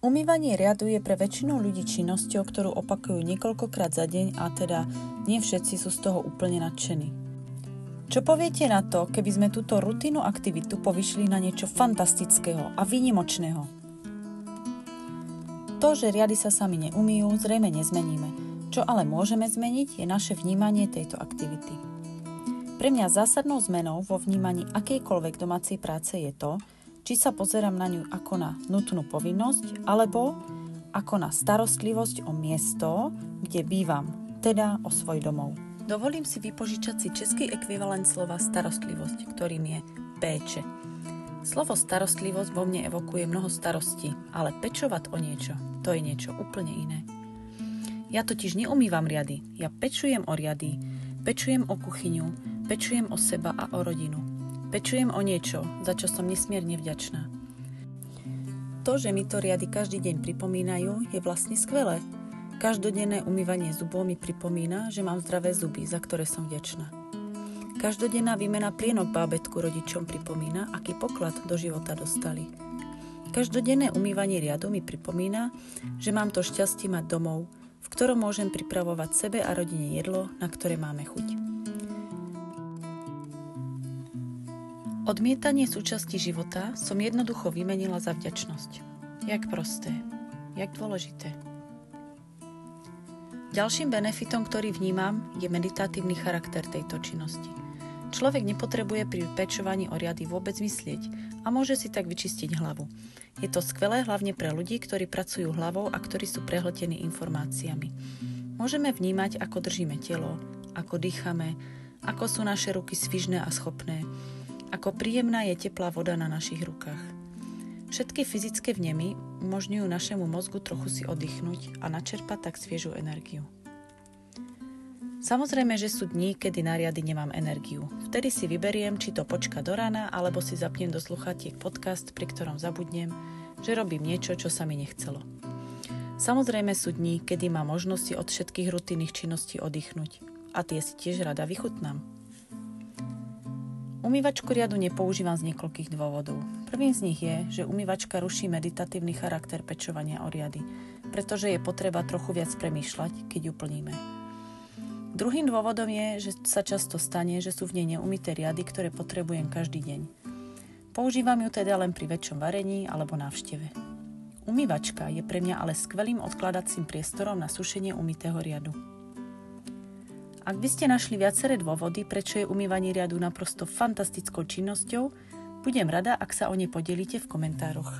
Umývanie riadu je pre väčšinu ľudí činnosťou, ktorú opakujú niekoľkokrát za deň a teda nie všetci sú z toho úplne nadšení. Čo poviete na to, keby sme túto rutinnú aktivitu povyšli na niečo fantastického a výnimočného? To, že riady sa sami neumýjú, zrejme nezmeníme. Čo ale môžeme zmeniť, je naše vnímanie tejto aktivity. Pre mňa zásadnou zmenou vo vnímaní akejkoľvek domácej práce je to, či sa pozerám na ňu ako na nutnú povinnosť, alebo ako na starostlivosť o miesto, kde bývam, teda o svoj domov. Dovolím si vypožičať si český ekvivalent slova starostlivosť, ktorým je péče. Slovo starostlivosť vo mne evokuje mnoho starostí, ale pečovať o niečo, to je niečo úplne iné. Ja totiž neumývam riady, ja pečujem o riady, pečujem o kuchyňu, pečujem o seba a o rodinu. Pečujem o niečo, za čo som nesmierne vďačná. To, že mi to riady každý deň pripomínajú, je vlastne skvelé. Každodenné umývanie zubov mi pripomína, že mám zdravé zuby, za ktoré som vďačná. Každodenná výmena plienok bábätku rodičom pripomína, aký poklad do života dostali. Každodenné umývanie riadu mi pripomína, že mám to šťastie mať domov, v ktorom môžem pripravovať sebe a rodine jedlo, na ktoré máme chuť. Odmietanie súčasti života som jednoducho vymenila za vďačnosť. Jak prosté, jak dôležité. Ďalším benefitom, ktorý vnímam, je meditatívny charakter tejto činnosti. Človek nepotrebuje pri pečovaní o riady vôbec myslieť a môže si tak vyčistiť hlavu. Je to skvelé hlavne pre ľudí, ktorí pracujú hlavou a ktorí sú prehĺtení informáciami. Môžeme vnímať, ako držíme telo, ako dýchame, ako sú naše ruky svižné a schopné, ako príjemná je teplá voda na našich rukách. Všetky fyzické vnemy umožňujú našemu mozgu trochu si oddychnúť a načerpať tak sviežu energiu. Samozrejme, že sú dní, kedy na riady nemám energiu. Vtedy si vyberiem, či to počka do rána, alebo si zapnem do sluchatiek podcast, pri ktorom zabudnem, že robím niečo, čo sa mi nechcelo. Samozrejme sú dní, kedy mám možnosti od všetkých rutinných činností oddychnúť. A tie si tiež rada vychutnám. Umývačku riadu nepoužívam z niekoľkých dôvodov. Prvým z nich je, že umývačka ruší meditatívny charakter pečovania o riady, pretože je potreba trochu viac premýšľať, keď ju plníme. Druhým dôvodom je, že sa často stane, že sú v nej neumyté riady, ktoré potrebujem každý deň. Používam ju teda len pri väčšom varení alebo návšteve. Umývačka je pre mňa ale skvelým odkladacím priestorom na sušenie umytého riadu. Ak by ste našli viaceré dôvody, prečo je umývanie riadu naprosto fantastickou činnosťou, budem rada, ak sa o ne podelíte v komentároch.